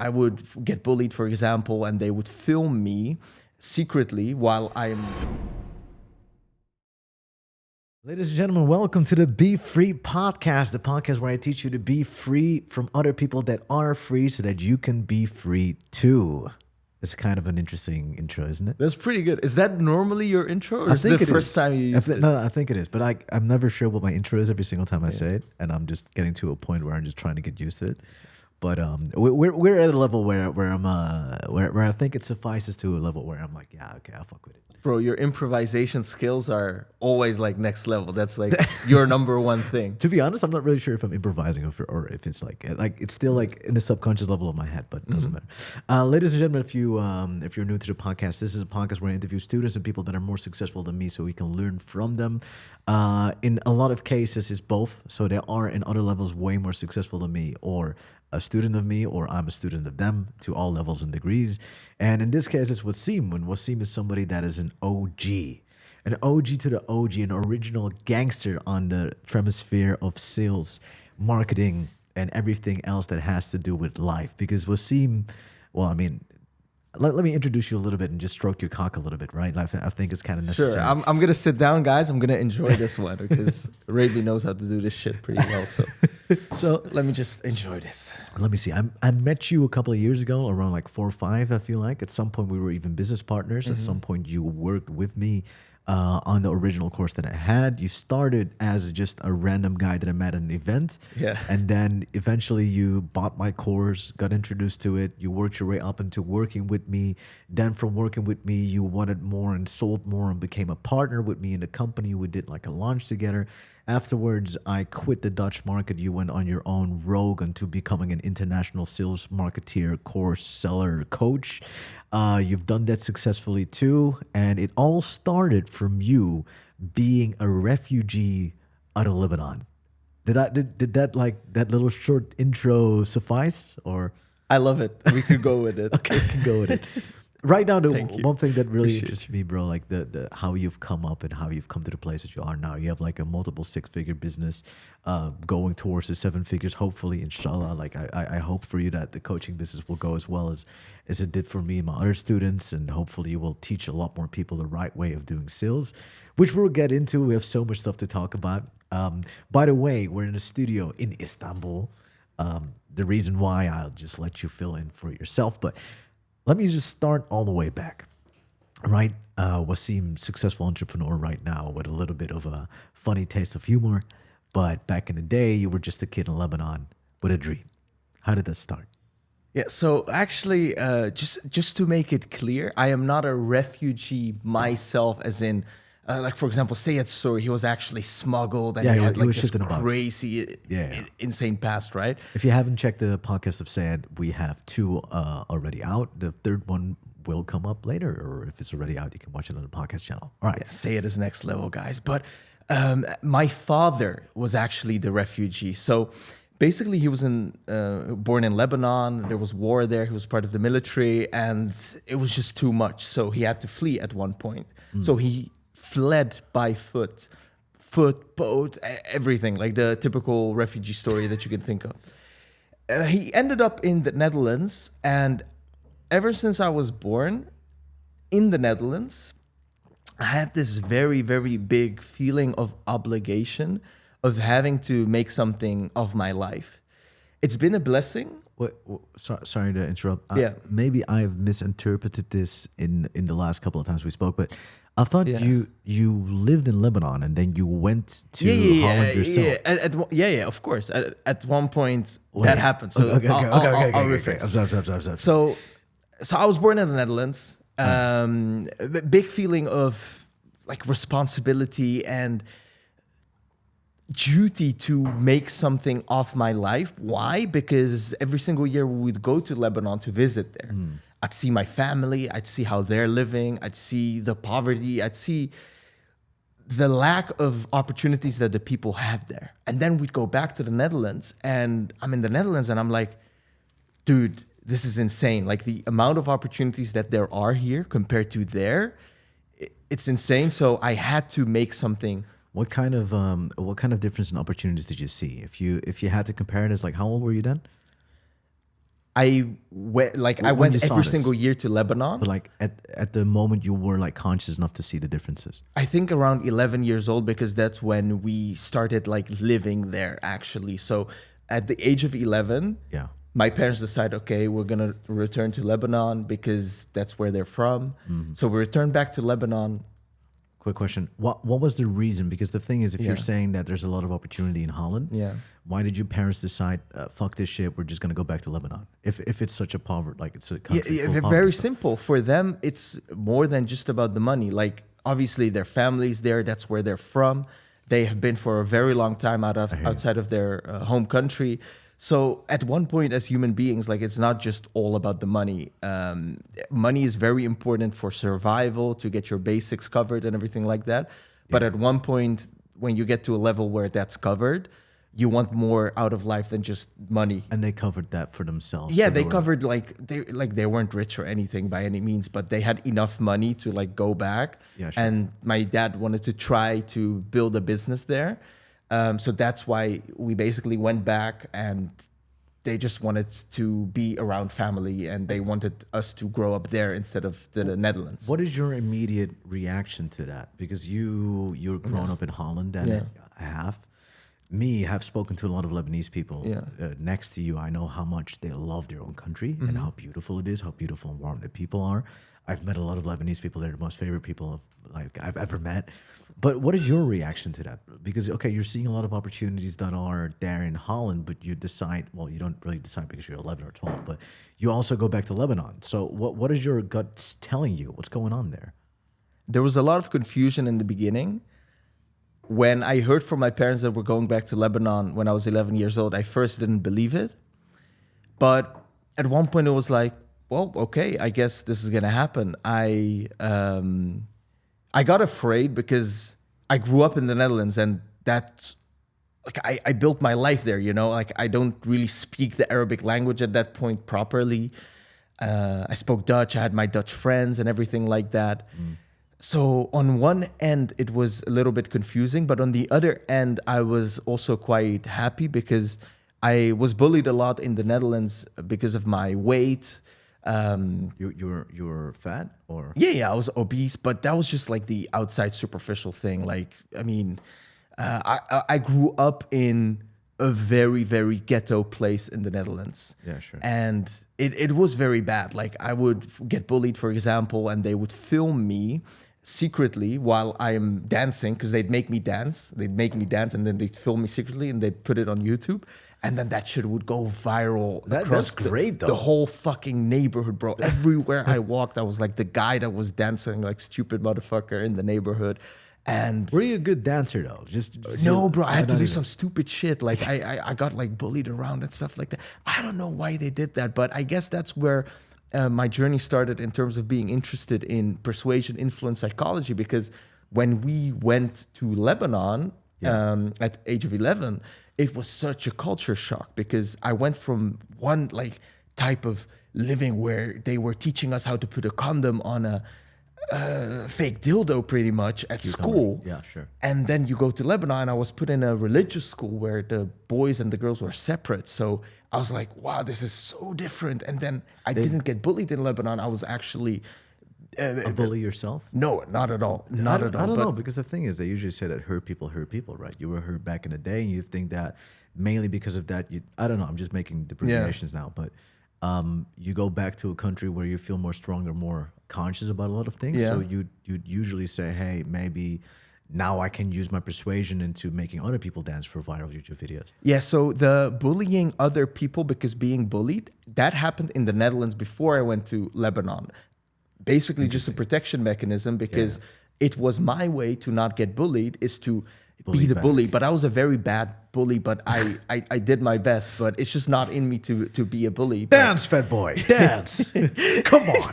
I would get bullied, for example, and they would film me secretly while I'm... Ladies and gentlemen, welcome to the Be Free podcast, the podcast where I teach you to be free from other people that are free so that you can be free too. It's kind of an interesting intro, isn't it? That's pretty good. Is that normally your intro, or is it the first time you used it? No, I think it is. But I'm never sure what my intro is every single time I say it, and I'm just getting to a point where I'm just trying to get used to it. But we're at a level where I'm where I think it suffices to a level where I'm like, yeah, okay, I'll fuck with it. Bro, your improvisation skills are always like next level. That's like your number one thing. To be honest, I'm not really sure if I'm improvising or if it's like it's still like in the subconscious level of my head, but it doesn't matter. Ladies and gentlemen, if you're new to the podcast, this is a podcast where I interview students and people that are more successful than me, so we can learn from them. In a lot of cases, it's both. So they are in other levels way more successful than me, or a student of me, or I'm a student of them, to all levels and degrees. And in this case, it's Wassim. When Wassim is somebody that is an OG to the OG, an original gangster on the tremisphere of sales, marketing, and everything else that has to do with life. Because Wassim, well, I mean, let me introduce you a little bit and just stroke your cock a little bit, right? I think it's kind of necessary. Sure, I'm going to sit down, guys. I'm going to enjoy this one because Raby knows how to do this shit pretty well. So let me just enjoy this. Let me see. I met you a couple of years ago, around like 4 or 5, I feel like. At some point, we were even business partners. At some point, you worked with me on the original course that I had. You started as just a random guy that I met at an event. Yeah. And then eventually you bought my course, got introduced to it. You worked your way up into working with me. Then from working with me, you wanted more and sold more and became a partner with me in the company. We did like a launch together. Afterwards, I quit the Dutch market. You went on your own rogue into becoming an international sales marketeer, course seller, coach. You've done that successfully too. And it all started from you being a refugee out of Lebanon. Did that like that little short intro suffice, or? I love it. We could go with it. Okay, we can go with it. Right now, the one thing that really Appreciate interests me, bro, like the how you've come up and how you've come to the place that you are now. You have like a multiple 6-figure business, going towards the 7 figures. Hopefully, inshallah. Like I hope for you that the coaching business will go as well as it did for me and my other students, and hopefully you will teach a lot more people the right way of doing sales, which we'll get into. We have so much stuff to talk about. By the way, we're in a studio in Istanbul. The reason why, I'll just let you fill in for yourself, but let me just start all the way back, right? Wassim, successful entrepreneur right now with a little bit of a funny taste of humor. But back in the day, you were just a kid in Lebanon with a dream. How did that start? Yeah, so actually, just to make it clear, I am not a refugee myself, as in, like, for example, Sayed's story, he was actually smuggled and he had like this crazy, insane past, right? If you haven't checked the podcast of Sayed, we have 2 already out. The third one will come up later, or if it's already out, you can watch it on the podcast channel. All right. Yeah, Sayed is next level, guys. But my father was actually the refugee. So basically, he was born in Lebanon. There was war there. He was part of the military, and it was just too much. So he had to flee at one point. So he fled by foot, boat, everything, like the typical refugee story that you can think of. He ended up in the Netherlands, and ever since I was born in the Netherlands, I had this very, very big feeling of obligation of having to make something of my life. It's been a blessing. Wait, sorry to interrupt. Yeah. Maybe I've misinterpreted this in the last couple of times we spoke, but I thought you lived in Lebanon and then you went to Holland yourself. Yeah, of course. At one point that happened. So okay. I'll rephrase. I'm sorry. So I was born in the Netherlands. Big feeling of like responsibility and duty to make something of my life. Why? Because every single year we would go to Lebanon to visit there. I'd see my family. I'd see how they're living. I'd see the poverty. I'd see the lack of opportunities that the people had there. And then we'd go back to the Netherlands, and I'm in the Netherlands and I'm like, dude, this is insane. Like the amount of opportunities that there are here compared to there, it's insane. So I had to make something. What kind of difference in opportunities did you see? If you had to compare it, as like, how old were you then? I When you went saw every this? single year to Lebanon. But like at the moment you were like conscious enough to see the differences. I think around 11 years old, because that's when we started like living there actually. So at the age of 11, Yeah. my parents decide, okay, we're going to return to Lebanon because that's where they're from. So we returned back to Lebanon. Quick question. What was the reason? Because the thing is, if you're Yeah. saying that there's a lot of opportunity in Holland, Yeah. why did your parents decide, fuck this shit, we're just gonna go back to Lebanon? If it's such a poverty, like it's a country full of They're poverty very stuff. simple. For them, it's more than just about the money. Like, obviously, their family's there. That's where they're from. They have been for a very long time outside of their home country. So at one point, as human beings, like it's not just all about the money. Money is very important for survival, to get your basics covered and everything like that. But at one point, when you get to a level where that's covered, you want more out of life than just money. And they covered that for themselves. Yeah, so they were- covered they weren't rich or anything by any means, but they had enough money to like go back. Yeah, sure. And my dad wanted to try to build a business there, so that's why we basically went back, and they just wanted to be around family, and they wanted us to grow up there instead of the Netherlands. What is your immediate reaction to that? Because you're grown up in Holland, and Yeah. I have spoken to a lot of Lebanese people. Yeah. Next to you, I know how much they love their own country and how beautiful it is, how beautiful and warm the people are. I've met a lot of Lebanese people. They're the most favorite people I've ever met. But what is your reaction to that? Because, okay, you're seeing a lot of opportunities that are there in Holland, but you decide, well, you don't really decide because you're 11 or 12, but you also go back to Lebanon. So what is your gut telling you? What's going on there? There was a lot of confusion in the beginning. When I heard from my parents that we're going back to Lebanon when I was 11 years old, I first didn't believe it. But at one point it was like, well, okay, I guess this is going to happen. I got afraid because I grew up in the Netherlands, and that, like, I built my life there, you know, like I don't really speak the Arabic language at that point properly. I spoke Dutch. I had my Dutch friends and everything like that. So on one end, it was a little bit confusing, but on the other end, I was also quite happy because I was bullied a lot in the Netherlands because of my weight. You're fat or Yeah, I was obese, but that was just like the outside superficial thing. Like, I mean, I grew up in a very, very ghetto place in the Netherlands. Yeah, sure. And it was very bad. Like, I would get bullied, for example, and they would film me secretly while I'm dancing, because they'd make me dance. They'd make me dance, and then they'd film me secretly, and they'd put it on YouTube. And then that shit would go viral across that's great, the though. whole fucking neighborhood, bro. Everywhere I walked, I was like the guy that was dancing like stupid motherfucker in the neighborhood. And were you a good dancer though? Just no, bro, I had to not do even. some stupid shit. Like I got like bullied around and stuff like that. I don't know why they did that, but I guess that's where my journey started in terms of being interested in persuasion, influence psychology. Because when we went to Lebanon at the age of 11, it was such a culture shock, because I went from one like type of living where they were teaching us how to put a condom on a fake dildo pretty much at school. Yeah, sure. And then you go to Lebanon. I was put in a religious school where the boys and the girls were separate. So I was like, wow, this is so different. And then I didn't get bullied in Lebanon. I was actually... A bully yourself? No, not at all. Not at all. I don't But know, because the thing is, they usually say that hurt people, right? You were hurt back in the day, and you think that mainly because of that, I don't know, I'm just making depreciations now, but you go back to a country where you feel more stronger, more conscious about a lot of things. Yeah. So you'd usually say, hey, maybe now I can use my persuasion into making other people dance for viral YouTube videos. yeah, so the bullying other people because being bullied, that happened in the Netherlands before I went to Lebanon. Basically just a protection mechanism, because it was my way to not get bullied is to Bully be the back. bully. But I was a very bad bully, but I did my best. But it's just not in me to be a bully. But Dance, fat boy, dance. Come on.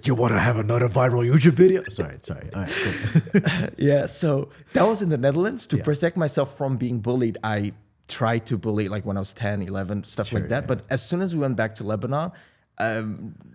You want to have another viral YouTube video? Sorry. All right, cool. yeah, so that was in the Netherlands. To protect myself from being bullied, I tried to bully like when I was 10, 11, stuff like that. But as soon as we went back to Lebanon,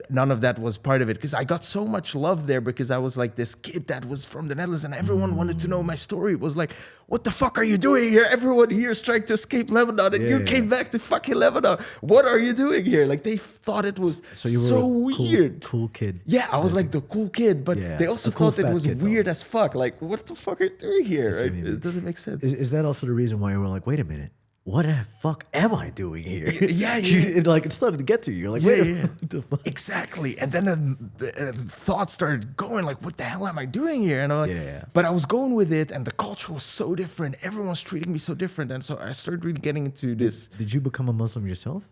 none of that was part of it, because I got so much love there, because I was like this kid that was from the Netherlands, and everyone wanted to know my story. It was like, what the fuck are you doing here? Everyone here is trying to escape Lebanon, and you came back to fucking Lebanon. What are you doing here? Like, they thought it was so weird. Cool kid. Yeah, I was like the cool kid, but they also thought it was weird as fuck. Like, what the fuck are you doing here? Right? It doesn't make sense. Is that also the reason why you were like, wait a minute? What the fuck am I doing here? Yeah. It started to get to you. You're like, wait a minute, what the fuck? Exactly. And then the thoughts started going like, what the hell am I doing here? And I'm like, but I was going with it, and the culture was so different. Everyone was treating me so different. And so I started really getting into this. Did you become a Muslim yourself?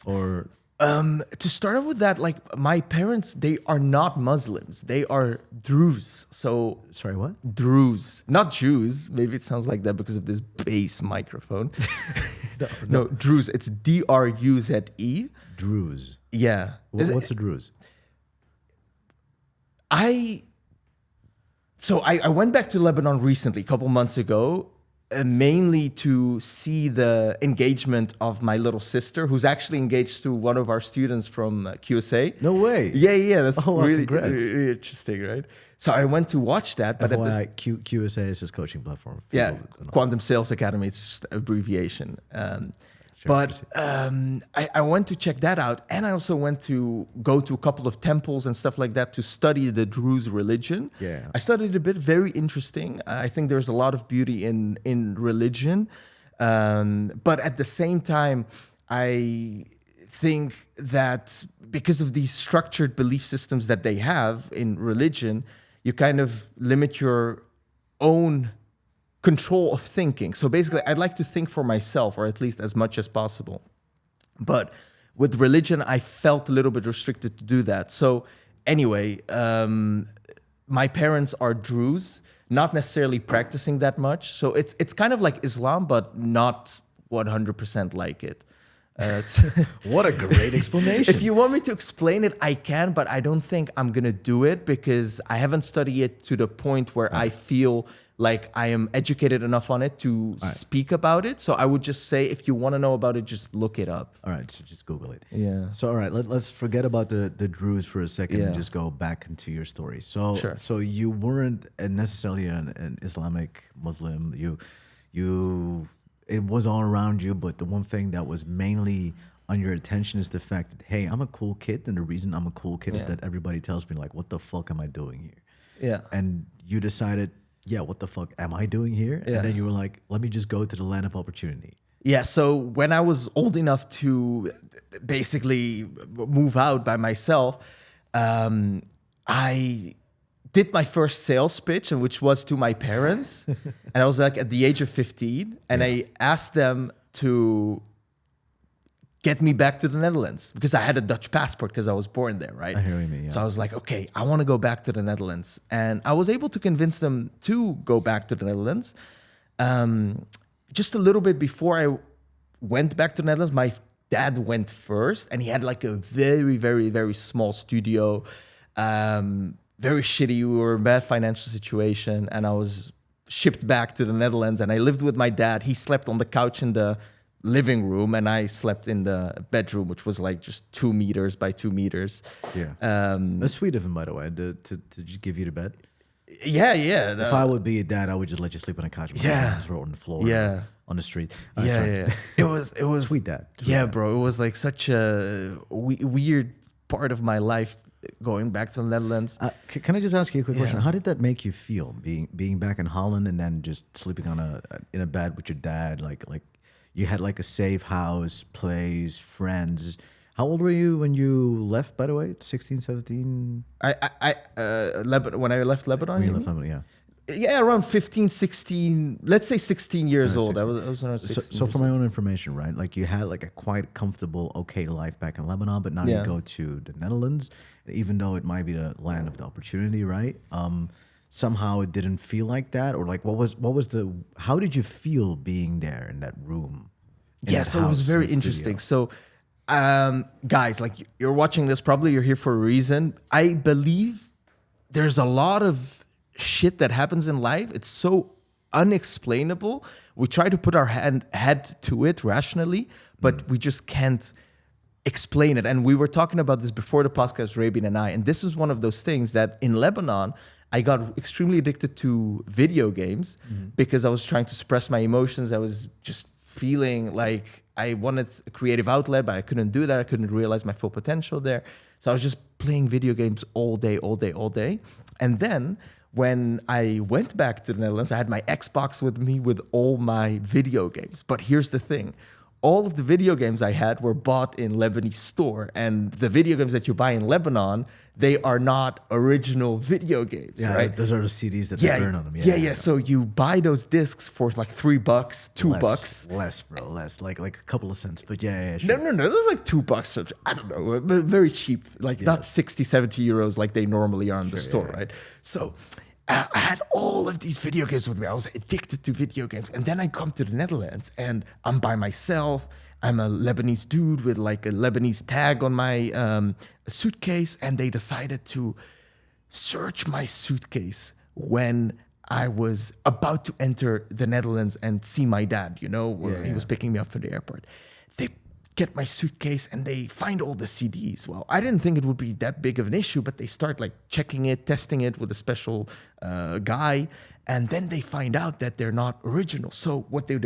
Or... to start off with that, like, my parents, they are not Muslims. They are Druze. So... Sorry, what? Druze. Not Jews. Maybe it sounds like that because of this bass microphone. No, Druze. It's Druze. Druze. Yeah. What's a Druze? I went back to Lebanon recently, a couple months ago, mainly to see the engagement of my little sister, who's actually engaged to one of our students from QSA. No way. Yeah. That's really really interesting, right? So I went to watch that. But QSA is his coaching platform. Quantum Sales Academy. It's just an abbreviation. I went to check that out, and I also went to go to a couple of temples and stuff like that to study the Druze religion. Yeah, I studied a bit, very interesting. I think there's a lot of beauty in religion, but at the same time, I think that because of these structured belief systems that they have in religion, you kind of limit your own control of thinking. So basically, I'd like to think for myself, or at least as much as possible. But with religion, I felt a little bit restricted to do that. So anyway, my parents are Druze, not necessarily practicing that much. So it's kind of like Islam, but not 100% like it. What a great explanation. If you want me to explain it, I can, but I don't think I'm going to do it, because I haven't studied it to the point where I feel like I am educated enough on it to speak about it. So I would just say, if you want to know about it, just look it up. All right, so just Google it. Yeah. So all right, let's forget about the Druze for a second and just go back into your story. So so you weren't necessarily an Islamic Muslim. It was all around you, but the one thing that was mainly on your attention is the fact that, hey, I'm a cool kid, and the reason I'm a cool kid is that everybody tells me, like, what the fuck am I doing here? Yeah. And you decided, yeah, what the fuck am I doing here? Yeah. And then you were like, let me just go to the land of opportunity. Yeah, so when I was old enough to basically move out by myself, I did my first sales pitch, and which was to my parents. And I was like at the age of 15, and I asked them to get me back to the Netherlands, because I had a Dutch passport because I was born there, right? I hear what you mean, yeah. So I was like, okay, I want to go back to the Netherlands. And I was able to convince them to go back to the Netherlands. Just a little bit before I went back to the Netherlands, my dad went first, and he had like a very, very, very small studio, very shitty. We were in a bad financial situation, and I was shipped back to the Netherlands, and I lived with my dad. He slept on the couch in the living room, and I slept in the bedroom, which was like just 2 meters by 2 meters. Yeah. That's sweet of him, by the way, to just give you the bed. Yeah. If I would be a dad, I would just let you sleep on a couch. Or on the floor. Yeah. On the street. Yeah. It was sweet dad. Bro. It was like such a weird part of my life going back to the Netherlands. Can I just ask you a quick question? How did that make you feel, being back in Holland and then just sleeping in a bed with your dad? Like you had like a safe house, place, friends. How old were you when you left, by the way? 16, 17? When I left Lebanon? When you left Lebanon, yeah. Yeah, around 15, 16, let's say 16 years old. I was around 16. So for my own information, right? Like you had like a quite comfortable, okay life back in Lebanon, but now you go to the Netherlands, even though it might be the land of the opportunity, right? Somehow it didn't feel like that, or like how did you feel being there in that room? So it was very interesting. So guys, like, you're watching this, probably you're here for a reason. I believe there's a lot of shit that happens in life. It's so unexplainable. We try to put our head to it rationally, but we just can't explain it. And we were talking about this before the podcast, Rabin and I. And this was one of those things that in Lebanon, I got extremely addicted to video games because I was trying to suppress my emotions. I was just feeling like I wanted a creative outlet, but I couldn't do that. I couldn't realize my full potential there. So I was just playing video games all day. And then when I went back to the Netherlands, I had my Xbox with me with all my video games. But here's the thing. All of the video games I had were bought in Lebanese store. And the video games that you buy in Lebanon, they are not original video games, right? Those are the CDs that they burn on them. Yeah. So you buy those discs for like $3, $2. Less, bro. Less. Like a couple of cents. But yeah. Sure. No. Those are like $2. I don't know. But very cheap. Like not 60, 70 euros like they normally are in the store, right? So I had all of these video games with me. I was addicted to video games. And then I come to the Netherlands and I'm by myself. I'm a Lebanese dude with like a Lebanese tag on my suitcase. And they decided to search my suitcase when I was about to enter the Netherlands and see my dad, he was picking me up from the airport. They get my suitcase and they find all the CDs. Well, I didn't think it would be that big of an issue, but they start like checking it, testing it with a special guy. And then they find out that they're not original. So what do?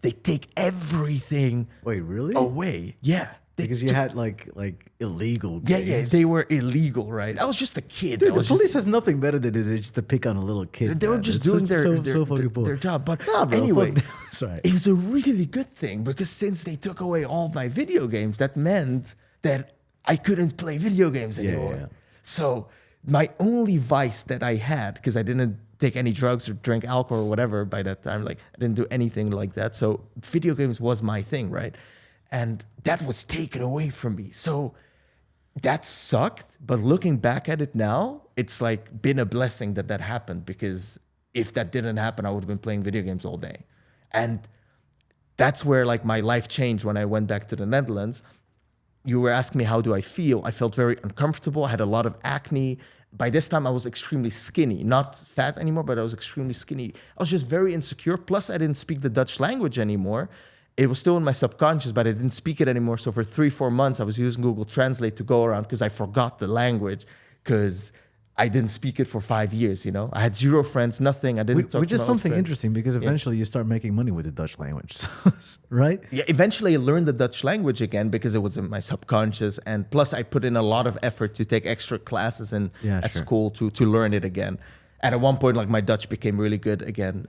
They take everything Wait, really? away. Yeah. Because you had like illegal games. Yeah, they were illegal, right? I was just a kid. Dude, the police has nothing better to do than just to pick on a little kid. They were just doing their job. But anyway, it was a really good thing because since they took away all my video games, that meant that I couldn't play video games anymore. Yeah. So my only vice that I had, because I didn't take any drugs or drink alcohol or whatever by that time, like I didn't do anything like that. So video games was my thing, right? And that was taken away from me. So that sucked. But looking back at it now, it's like been a blessing that happened, because if that didn't happen, I would have been playing video games all day. And that's where like my life changed when I went back to the Netherlands. You were asking me, how do I feel? I felt very uncomfortable. I had a lot of acne. By this time, I was extremely skinny, not fat anymore, but I was extremely skinny. I was just very insecure. Plus, I didn't speak the Dutch language anymore. It was still in my subconscious, but I didn't speak it anymore. So for 3-4 months, I was using Google Translate to go around because I forgot the language because I didn't speak it for 5 years, I had zero friends, nothing. I didn't talk Which to is my old something friends. interesting because eventually you start making money with the Dutch language, right? Yeah, eventually I learned the Dutch language again because it was in my subconscious. And plus I put in a lot of effort to take extra classes at school to learn it again. And at one point, like my Dutch became really good again.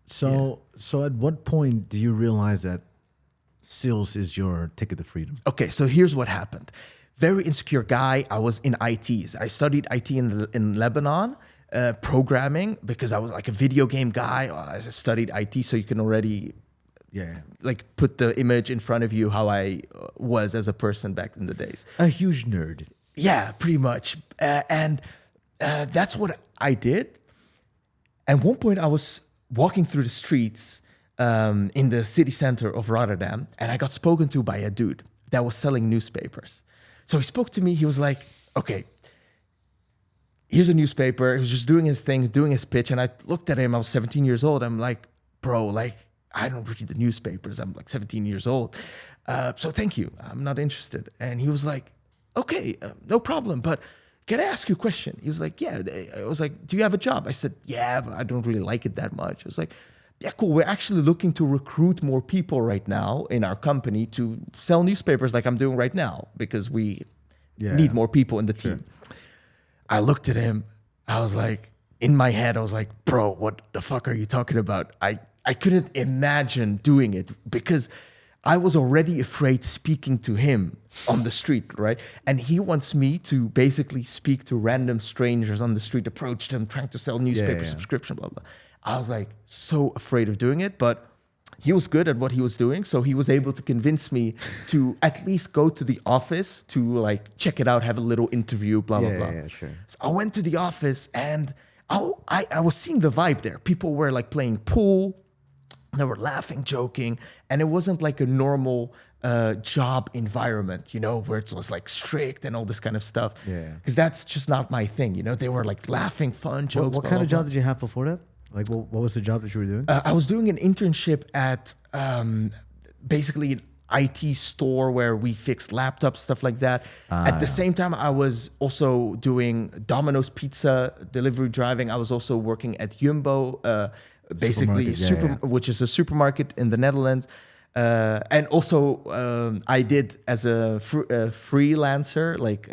So at what point do you realize that sales is your ticket to freedom? Okay, so here's what happened. Very insecure guy. I was in ITs. I studied IT in Lebanon, programming, because I was like a video game guy. I studied IT, so you can already like put the image in front of you how I was as a person back in the days. A huge nerd. Yeah, pretty much. And that's what I did. At one point, I was walking through the streets in the city center of Rotterdam, and I got spoken to by a dude that was selling newspapers. So he spoke to me. He was like, okay, here's a newspaper. He was just doing his thing, doing his pitch. And I looked at him. I was 17 years old. I'm like, bro, like, I don't read the newspapers. I'm like 17 years old. So thank you. I'm not interested. And he was like, okay, no problem. But can I ask you a question? He was like, yeah. I was like, do you have a job? I said, yeah, but I don't really like it that much. I was like, yeah, cool. We're actually looking to recruit more people right now in our company to sell newspapers like I'm doing right now because we need more people in the team. I looked at him. I was like, in my head, I was like, bro, what the fuck are you talking about? I couldn't imagine doing it because I was already afraid speaking to him on the street, right? And he wants me to basically speak to random strangers on the street, approach them, trying to sell newspaper subscription, blah, blah. I was like so afraid of doing it, but he was good at what he was doing. So he was able to convince me to at least go to the office to like check it out, have a little interview, blah, blah, blah. Yeah, sure. So I went to the office and I was seeing the vibe there. People were like playing pool. They were laughing, joking. And it wasn't like a normal job environment, where it was like strict and all this kind of stuff. Yeah. Because that's just not my thing. They were like laughing, fun, jokes. What kind of job did you have before that? Like, what was the job that you were doing? I was doing an internship at basically IT store where we fixed laptops, stuff like that. At the same time, I was also doing Domino's Pizza delivery driving. I was also working at Jumbo, basically which is a supermarket in the Netherlands. And also, I did as a freelancer, like,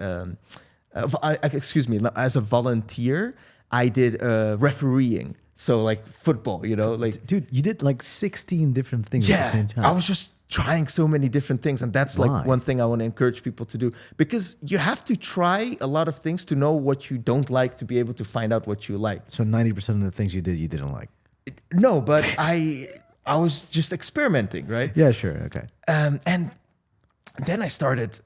excuse me, as a volunteer, I did refereeing. So like football, like Dude, you did like 16 different things at the same time. I was just trying so many different things, and that's like one thing I want to encourage people to do, because you have to try a lot of things to know what you don't like, to be able to find out what you like. So 90% of the things you did, you didn't like. No, but I was just experimenting, right? Yeah, sure, okay. And then I started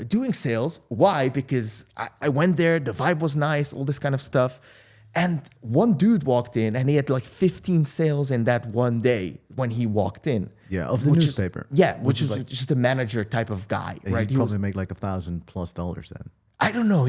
doing sales. Why? Because I went there, the vibe was nice, all this kind of stuff. And one dude walked in, and he had like 15 sales in that one day when he walked in. Yeah, of the newspaper. Which is like just a manager type of guy, right? He probably make like $1,000+ then. I don't know.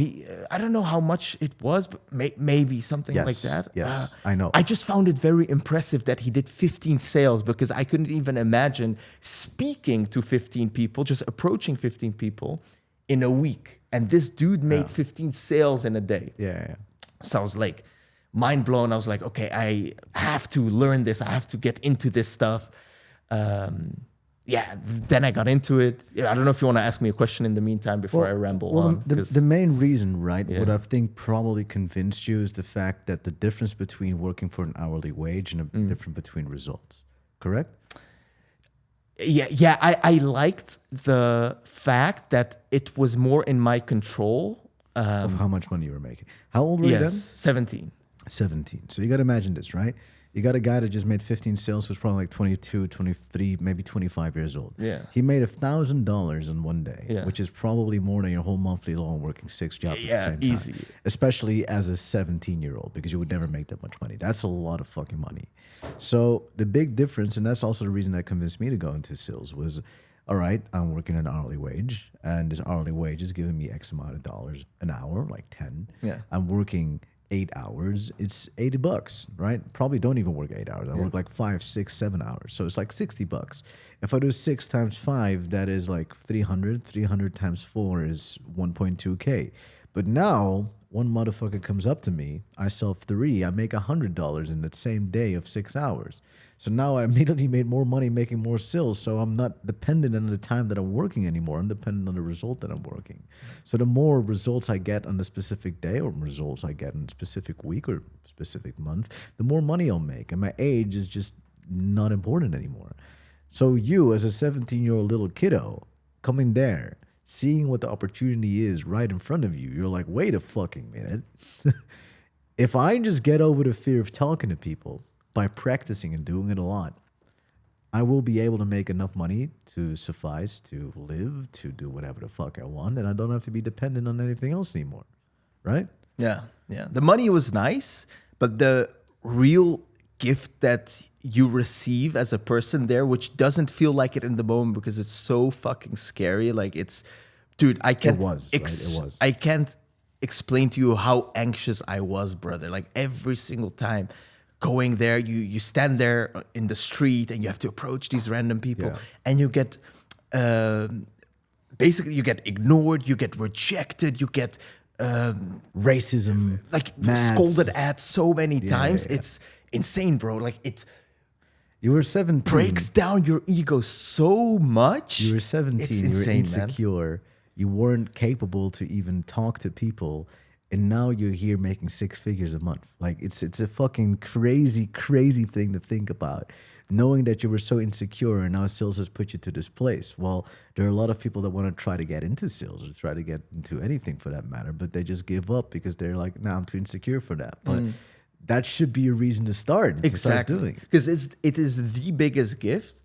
I don't know how much it was, but maybe something like that. Yes, I know. I just found it very impressive that he did 15 sales, because I couldn't even imagine speaking to 15 people, just approaching 15 people in a week. And this dude made 15 sales in a day. Yeah. So I was like mind blown. I was like, okay, I have to learn this. I have to get into this stuff. Then I got into it. I don't know if you want to ask me a question in the meantime before I ramble on. The main reason, right, what I think probably convinced you is the fact that the difference between working for an hourly wage and the difference between results, correct? Yeah. I liked the fact that it was more in my control. Of how much money you were making. How old were you then? 17. 17. So you got to imagine this, right? You got a guy that just made 15 sales who's probably like 22, 23, maybe 25 years old. Yeah. He made $1,000 in one day, which is probably more than your whole monthly loan working 6 jobs at the same time. Easy. Especially as a 17-year-old, because you would never make that much money. That's a lot of fucking money. So the big difference, and that's also the reason that convinced me to go into sales, was, all right, I'm working an hourly wage, and this hourly wage is giving me X amount of dollars an hour, like 10. Yeah. I'm working 8 hours, it's $80, right? Probably don't even work 8 hours. I work like 5, 6, 7 hours. So it's like $60. If I do 6 times 5, that is like 300. 300 times 4 is 1.2K. But now one motherfucker comes up to me, I sell 3, I make $100 in that same day of 6 hours. So now I immediately made more money making more sales. So I'm not dependent on the time that I'm working anymore. I'm dependent on the result that I'm working. So the more results I get on a specific day, or results I get in a specific week or specific month, the more money I'll make. And my age is just not important anymore. So you, as a 17-year-old little kiddo, coming there, seeing what the opportunity is right in front of you, you're like, wait a fucking minute. If I just get over the fear of talking to people, by practicing and doing it a lot, I will be able to make enough money to suffice, to live, to do whatever the fuck I want, and I don't have to be dependent on anything else anymore, right? Yeah. The money was nice, but the real gift that you receive as a person there, which doesn't feel like it in the moment because it's so fucking scary. Like dude, I can't. It was. I can't explain to you how anxious I was, brother. Like every single time. Going there, you stand there in the street and you have to approach these random people, and you get basically you get ignored, you get rejected, you get racism, like scolded at so many times. It's insane, bro. Like you were 17, breaks down your ego so much. You were 17, it's insane, you were insecure, man. You weren't capable to even talk to people. And now you're here making 6 figures a month. Like it's a fucking crazy thing to think about. Knowing that you were so insecure and now sales has put you to this place. Well, there are a lot of people that want to try to get into sales or try to get into anything for that matter, but they just give up because they're like, nah, I'm too insecure for that. But that should be a reason to start. Exactly. To start doing. Because it is the biggest gift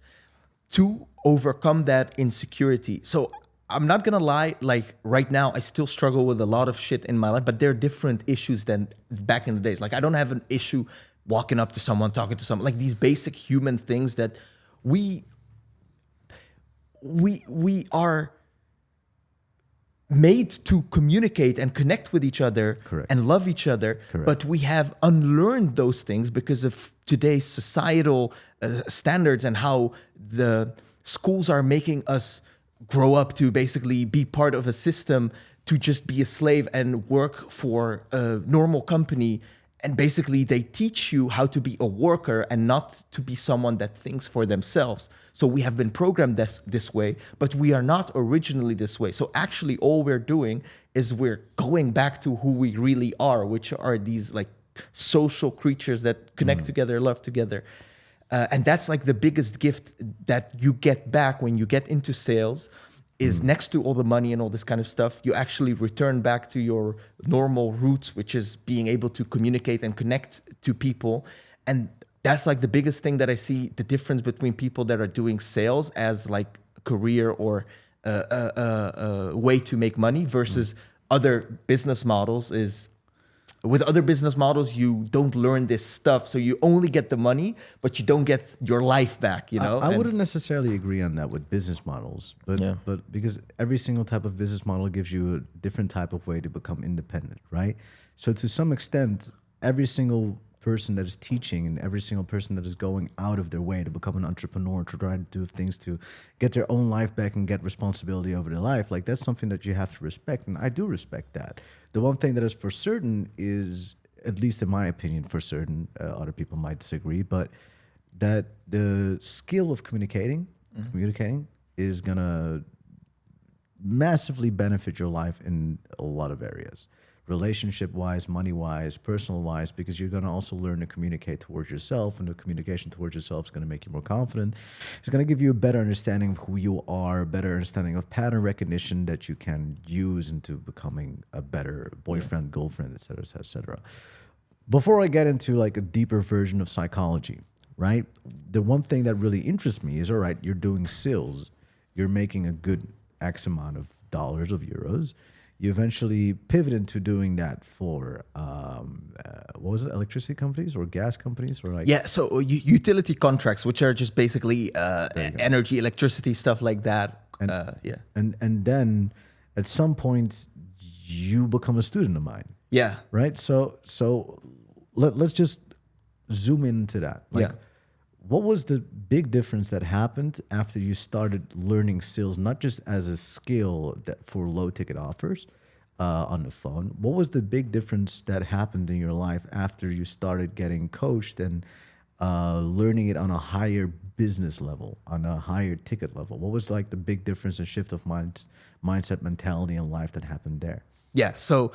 to overcome that insecurity. So I'm not gonna lie, like right now, I still struggle with a lot of shit in my life, but there are different issues than back in the days. Like I don't have an issue walking up to someone, talking to someone, like these basic human things that we are made to communicate and connect with each other. Correct. And love each other. Correct. But we have unlearned those things because of today's societal standards and how the schools are making us grow up to basically be part of a system to just be a slave and work for a normal company. And basically they teach you how to be a worker and not to be someone that thinks for themselves. So we have been programmed this way, but we are not originally this way. So actually all we're doing is we're going back to who we really are, which are these like social creatures that connect together, love together. And that's like the biggest gift that you get back when you get into sales is next to all the money and all this kind of stuff, you actually return back to your normal roots, which is being able to communicate and connect to people. And that's like the biggest thing that I see the difference between people that are doing sales as like a career or a way to make money versus other business models is with other business models, you don't learn this stuff. So you only get the money, but you don't get your life back, you know? I wouldn't necessarily agree on that with business models, but because every single type of business model gives you a different type of way to become independent, right? So to some extent, every single person that is teaching and every single person that is going out of their way to become an entrepreneur, to try to do things to get their own life back and get responsibility over their life, like that's something that you have to respect. And I do respect that. The one thing that is for certain is, at least in my opinion, for certain, other people might disagree, but that the skill of communicating is going to massively benefit your life in a lot of areas. Relationship-wise, money-wise, personal-wise, because you're going to also learn to communicate towards yourself, and the communication towards yourself is going to make you more confident. It's going to give you a better understanding of who you are, a better understanding of pattern recognition that you can use into becoming a better boyfriend, girlfriend, et cetera, et cetera, et cetera. Before I get into like a deeper version of psychology, right? The one thing that really interests me is, all right, you're doing sales. You're making a good X amount of dollars, of euros. You eventually pivot into doing that for what was it, electricity companies or gas companies or like so utility contracts, which are just basically energy, electricity, stuff like that. And then at some point you become a student of mine. Yeah. Right. So let's just zoom into that. Like, what was the big difference that happened after you started learning sales, not just as a skill that for low ticket offers on the phone? What was the big difference that happened in your life after you started getting coached and learning it on a higher business level, on a higher ticket level? What was like the big difference and shift of mindset, mentality, and life that happened there? Yeah. So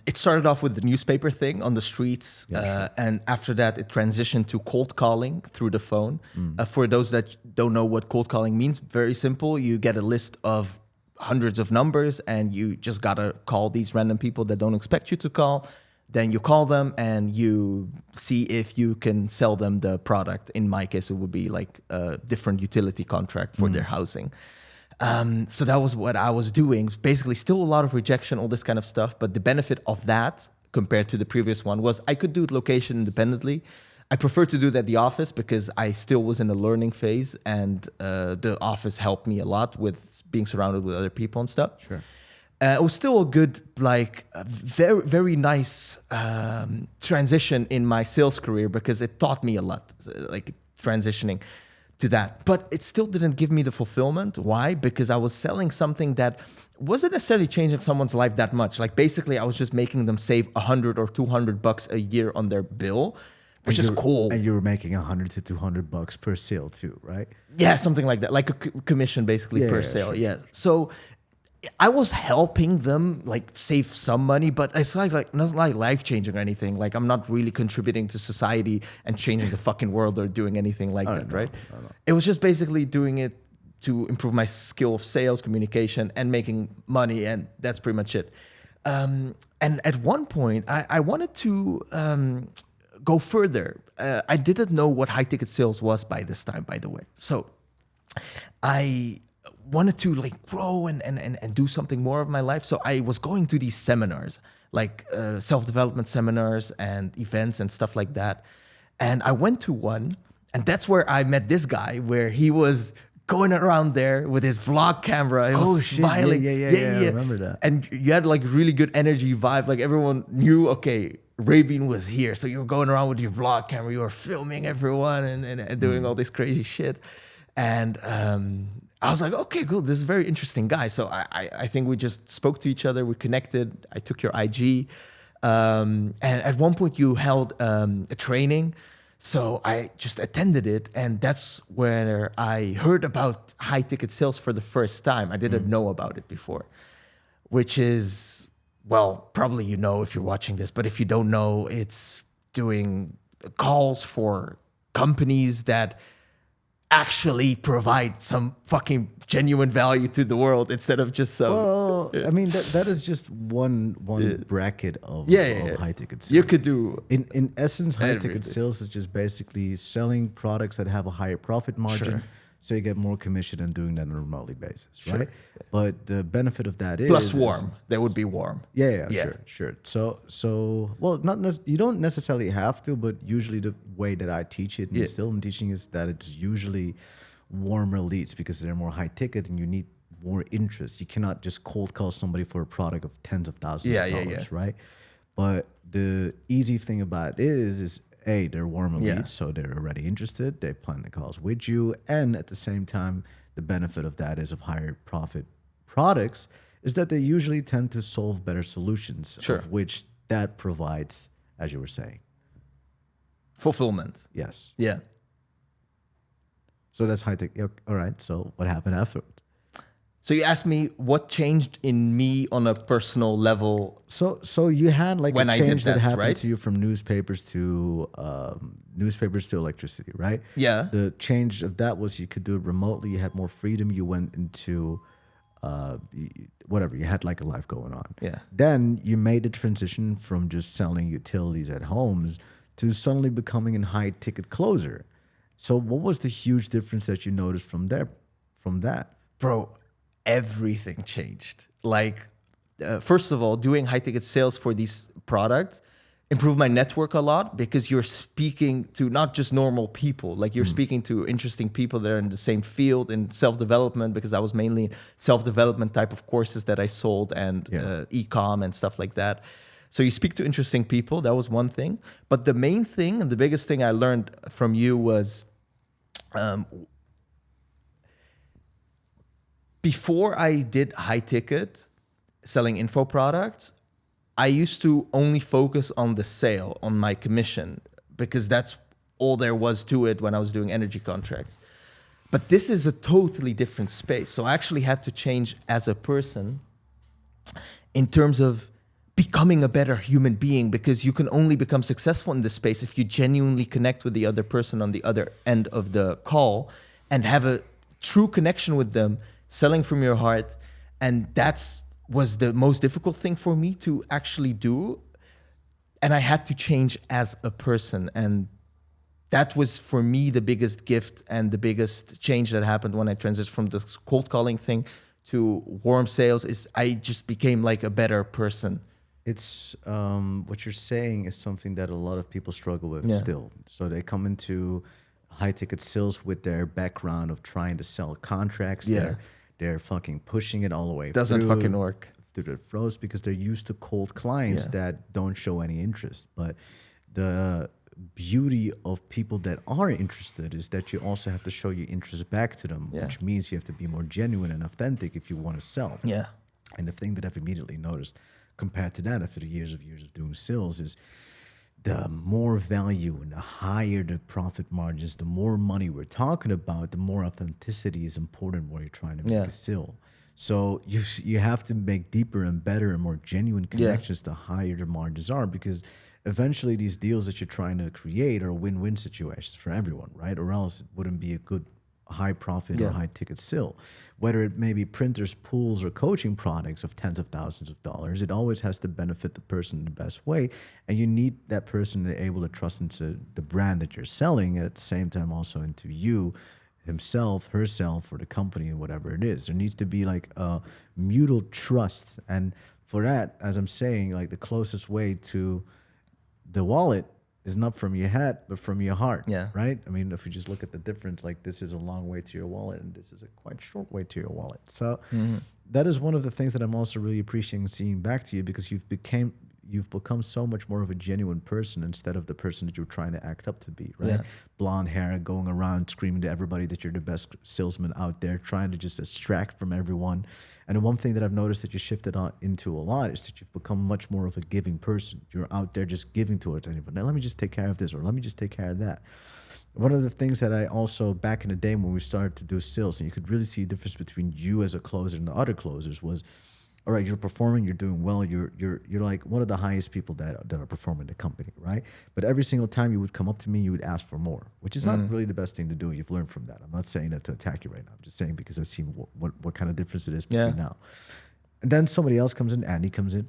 it started off with the newspaper thing on the streets. And after that, it transitioned to cold calling through the phone. For those that don't know what cold calling means, very simple. You get a list of hundreds of numbers and you just got to call these random people that don't expect you to call. Then you call them and you see if you can sell them the product. In my case, it would be like a different utility contract for their housing. So that was what I was doing. Basically, still a lot of rejection, all this kind of stuff. But the benefit of that compared to the previous one was I could do it location independently. I prefer to do it at the office because I still was in a learning phase, and the office helped me a lot with being surrounded with other people and stuff. Sure. It was still a good, like, very, very nice transition in my sales career because it taught me a lot, like transitioning to that. But it still didn't give me the fulfillment. Why? Because I was selling something that wasn't necessarily changing someone's life that much. Like, basically, I was just making them save $100 or $200 a year on their bill, which is cool. And you were making $100 to $200 per sale too, right? Yeah, something like that, like a commission basically per sale. Sure. Yeah. So I was helping them like save some money, but it's like not like life changing or anything. Like, I'm not really contributing to society and changing the fucking world or doing anything like that, right? No. It was just basically doing it to improve my skill of sales, communication, and making money, and that's pretty much it. And at one point, I wanted to go further. I didn't know what high ticket sales was by this time, by the way. So I wanted to like grow and do something more of my life. So I was going to these seminars, like self-development seminars and events and stuff like that. And I went to one, and that's where I met this guy, where he was going around there with his vlog camera. He was smiling. Yeah, I remember that. And you had like really good energy vibe. Like, everyone knew, okay, Rabin was here. So you were going around with your vlog camera, you were filming everyone and doing all this crazy shit. And I was like, okay, cool. This is a very interesting guy. So I think we just spoke to each other. We connected. I took your IG. And at one point you held a training. So I just attended it. And that's where I heard about high ticket sales for the first time. I didn't know about it before, which is, well, probably you know if you're watching this, but if you don't know, it's doing calls for companies that actually provide some fucking genuine value to the world instead of just some. Well, I mean that is just one bracket of high ticket sales. You could do in essence, high everything. ticket sales is just basically selling products that have a higher profit margin. Sure. So you get more commission and doing that on a monthly basis, right? But the benefit of that is plus warm. That would be warm. Yeah. Sure. So well, you don't necessarily have to, but usually the way that I teach it and still in teaching is that it's usually warmer leads because they're more high ticket and you need more interest. You cannot just cold call somebody for a product of tens of thousands of dollars, right? But the easy thing about it is A, they're warmer leads, so they're already interested. They plan the calls with you. And at the same time, the benefit of that is of higher profit products is that they usually tend to solve better solutions, of which that provides, as you were saying. Fulfillment. Yes. Yeah. So that's high tech. All right. So what happened afterwards? So you asked me what changed in me on a personal level. So you had like when a I did change that happened right? to you from newspapers to electricity, right? Yeah. The change of that was you could do it remotely. You had more freedom. You went into whatever. You had like a life going on. Yeah. Then you made the transition from just selling utilities at homes to suddenly becoming a high ticket closer. So what was the huge difference that you noticed from that? Bro, everything changed. Like, first of all, doing high ticket sales for these products improved my network a lot because you're speaking to not just normal people, like you're speaking to interesting people that are in the same field in self-development, because I was mainly self-development type of courses that I sold and e-com and stuff like that. So you speak to interesting people. That was one thing. But the main thing and the biggest thing I learned from you was before I did high ticket selling info products, I used to only focus on the sale, on my commission, because that's all there was to it when I was doing energy contracts. But this is a totally different space. So I actually had to change as a person in terms of becoming a better human being, because you can only become successful in this space if you genuinely connect with the other person on the other end of the call and have a true connection with them, selling from your heart. And was the most difficult thing for me to actually do. And I had to change as a person. And that was for me the biggest gift and the biggest change that happened when I transitioned from the cold calling thing to warm sales. Is I just became like a better person. It's what you're saying is something that a lot of people struggle with still. So they come into high ticket sales with their background of trying to sell contracts. They're fucking pushing it all the way. Doesn't fucking work. Through the throats because they're used to cold clients that don't show any interest. But the beauty of people that are interested is that you also have to show your interest back to them, which means you have to be more genuine and authentic if you want to sell. Yeah. And the thing that I've immediately noticed compared to that after the years of doing sales is the more value and the higher the profit margins, the more money we're talking about, the more authenticity is important where you're trying to make a sale. So you have to make deeper and better and more genuine connections the higher the margins are, because eventually these deals that you're trying to create are win-win situations for everyone, right? Or else it wouldn't be a good high profit or high ticket sale. Whether it may be printers, pools, or coaching products of tens of thousands of dollars, it always has to benefit the person in the best way. And you need that person to be able to trust into the brand that you're selling, and at the same time also into you, himself, herself, or the company, and whatever it is. There needs to be like a mutual trust. And for that, as I'm saying, like the closest way to the wallet is not from your head, but from your heart, right? I mean, if you just look at the difference, like this is a long way to your wallet and this is a quite short way to your wallet. So that is one of the things that I'm also really appreciating seeing back to you, because you've become so much more of a genuine person instead of the person that you're trying to act up to be, right? Yeah. Blonde hair, going around screaming to everybody that you're the best salesman out there, trying to just extract from everyone. And the one thing that I've noticed that you shifted on into a lot is that you've become much more of a giving person. You're out there just giving towards anyone. Now let me just take care of this, or let me just take care of that. One of the things that I also, back in the day when we started to do sales, and you could really see a difference between you as a closer and the other closers, was, all right, you're performing, you're doing well, you're like one of the highest people that are performing in the company, right? But every single time you would come up to me, you would ask for more, which is not really the best thing to do. You've learned from that. I'm not saying that to attack you right now. I'm just saying because I've seen what kind of difference it is between now. And then somebody else comes in, Andy comes in,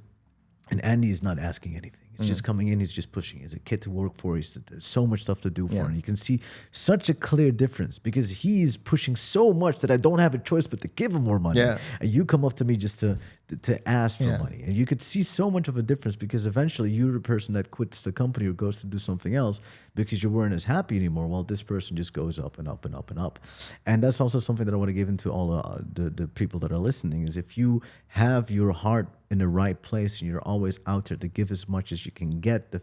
and Andy is not asking anything. He's just coming in. He's just pushing. He's a kid to work for. There's so much stuff to do for him. You can see such a clear difference because he's pushing so much that I don't have a choice but to give him more money. Yeah. And you come up to me just to ask for money. And you could see so much of a difference because eventually you're the person that quits the company or goes to do something else because you weren't as happy anymore. Well, this person just goes up and up and up and up. And that's also something that I want to give into all the people that are listening is if you have your heart in the right place and you're always out there to give as much as you can get, the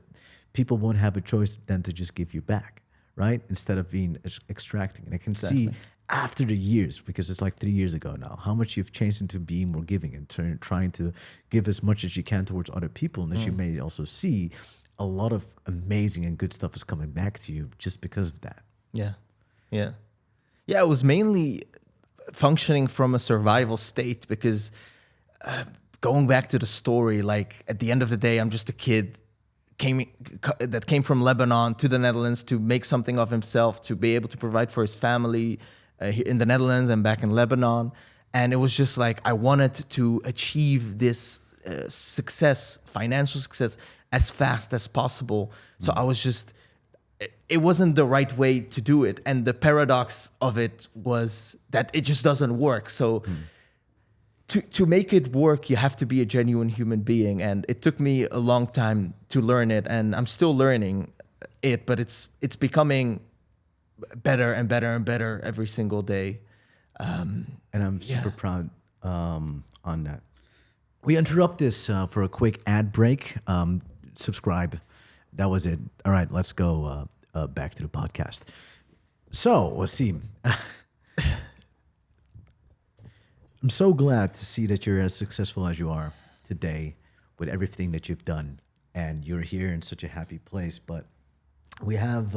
people won't have a choice than to just give you back, right? Instead of being extracting. And I can see after the years, because it's like 3 years ago now, how much you've changed into being more giving and trying to give as much as you can towards other people. And as you may also see, a lot of amazing and good stuff is coming back to you just because of that. Yeah. It was mainly functioning from a survival state because going back to the story, like at the end of the day, I'm just a kid that came from Lebanon to the Netherlands to make something of himself, to be able to provide for his family in the Netherlands and back in Lebanon. And it was just like I wanted to achieve this success, financial success, as fast as possible. So I was just, it wasn't the right way to do it. And the paradox of it was that it just doesn't work. So to make it work, you have to be a genuine human being. And it took me a long time to learn it. And I'm still learning it, but it's becoming better and better and better every single day. And I'm super proud on that. We interrupt this for a quick ad break. Subscribe. That was it. All right, let's go back to the podcast. So, Wassim, I'm so glad to see that you're as successful as you are today with everything that you've done. And you're here in such a happy place. But we have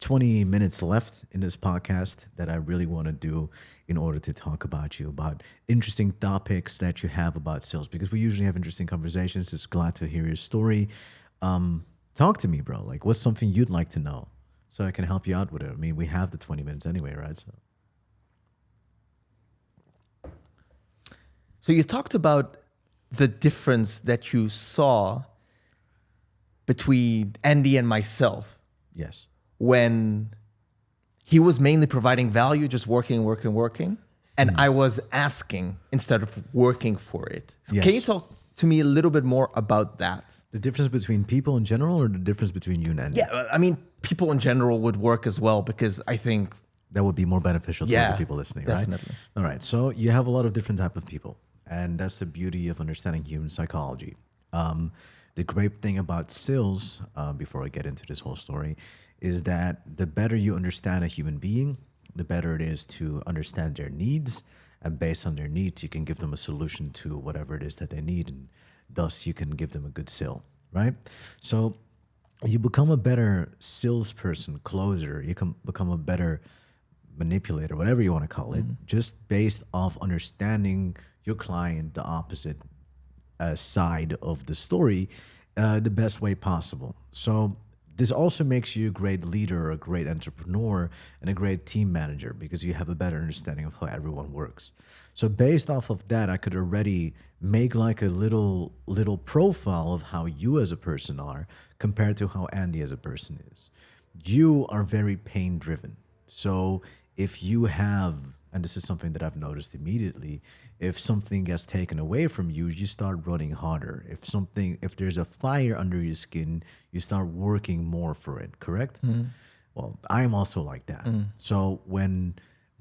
20 minutes left in this podcast that I really want to do in order to talk about you, about interesting topics that you have about sales, because we usually have interesting conversations. Just glad to hear your story. Talk to me, bro. Like, what's something you'd like to know so I can help you out with it? I mean, we have the 20 minutes anyway, right? So you talked about the difference that you saw between Andy and myself. Yes. When he was mainly providing value, just working. And I was asking instead of working for it. So Can you talk to me a little bit more about that? The difference between people in general or the difference between you and Andy? Yeah, I mean, people in general would work as well because I think that would be more beneficial to the people listening, definitely. Right? All right, so you have a lot of different type of people, and that's the beauty of understanding human psychology. The great thing about sales, before I get into this whole story, is that the better you understand a human being, the better it is to understand their needs. And based on their needs, you can give them a solution to whatever it is that they need. And thus, you can give them a good sale, right? So you become a better salesperson, closer. You can become a better manipulator, whatever you want to call it, just based off understanding your client, the opposite side of the story, the best way possible. So this also makes you a great leader, a great entrepreneur, and a great team manager because you have a better understanding of how everyone works. So based off of that, I could already make like a little profile of how you as a person are compared to how Andy as a person is. You are very pain driven. So if you have, and this is something that I've noticed immediately, if something gets taken away from you, you start running harder. If there's a fire under your skin, you start working more for it, correct? Well, I'm also like that. So when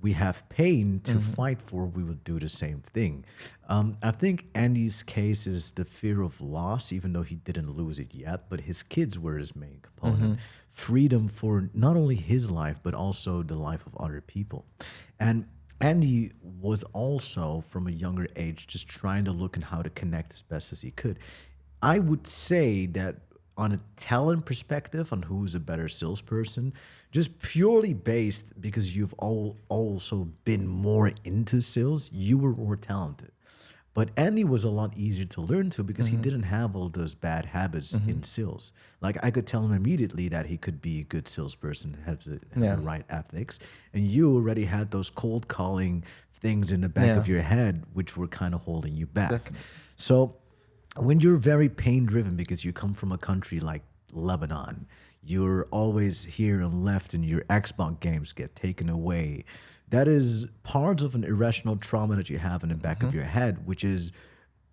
we have pain to fight for, we will do the same thing. I think Andy's case is the fear of loss, even though he didn't lose it yet, but his kids were his main component. Freedom for not only his life, but also the life of other people. And Andy was also, from a younger age, just trying to look at how to connect as best as he could. I would say that on a talent perspective, on who's a better salesperson, just purely based because you've also been more into sales, you were more talented. But Andy was a lot easier to learn to because he didn't have all those bad habits in sales. Like I could tell him immediately that he could be a good salesperson, have the right ethics. And you already had those cold calling things in the back of your head, which were kind of holding you back. Definitely. So when you're very pain driven because you come from a country like Lebanon, you're always here and left and your Xbox games get taken away. That is parts of an irrational trauma that you have in the back of your head, which is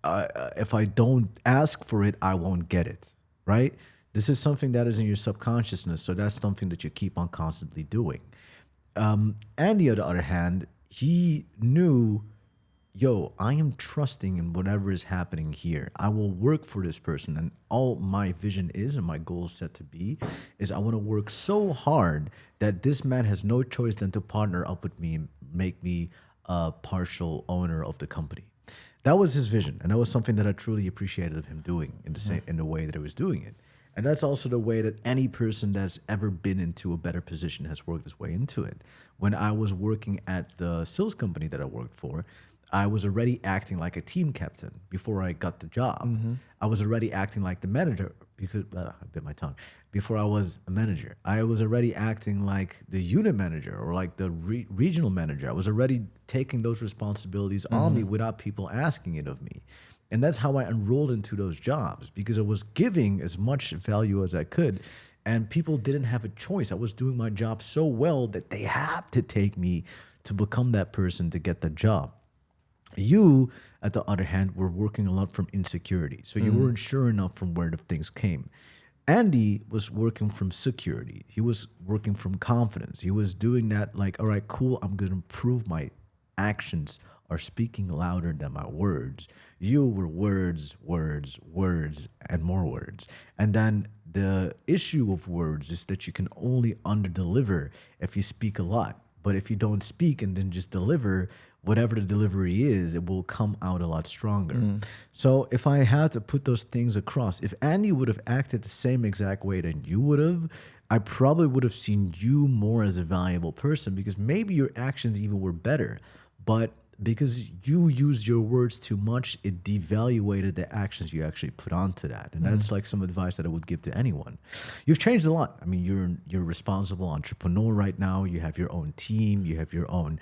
if I don't ask for it, I won't get it, right? This is something that is in your subconsciousness. So that's something that you keep on constantly doing. Andy, on the other hand, he knew, yo, I am trusting in whatever is happening here. I will work for this person. And all my vision is and my goal is set to be is I want to work so hard that this man has no choice than to partner up with me and make me a partial owner of the company. That was his vision. And that was something that I truly appreciated of him doing in the same in the way that he was doing it. And that's also the way that any person that's ever been into a better position has worked his way into it. When I was working at the sales company that I worked for, I was already acting like a team captain before I got the job. I was already acting like the manager because I bit my tongue. Before I was a manager, I was already acting like the unit manager or like the regional manager. I was already taking those responsibilities on me without people asking it of me. And that's how I enrolled into those jobs because I was giving as much value as I could. And people didn't have a choice. I was doing my job so well that they have to take me to become that person to get the job. You, at the other hand, were working a lot from insecurity. So you weren't sure enough from where the things came. Andy was working from security. He was working from confidence. He was doing that like, all right, cool, I'm going to prove my actions are speaking louder than my words. You were words, words, words, and more words. And then the issue of words is that you can only underdeliver if you speak a lot. But if you don't speak and then just deliver, whatever the delivery is, it will come out a lot stronger. So if I had to put those things across, if Andy would have acted the same exact way that you would have, I probably would have seen you more as a valuable person because maybe your actions even were better. But because you used your words too much, it devaluated the actions you actually put onto that. And that's like some advice that I would give to anyone. You've changed a lot. I mean, you're a responsible entrepreneur right now. You have your own team. You have your own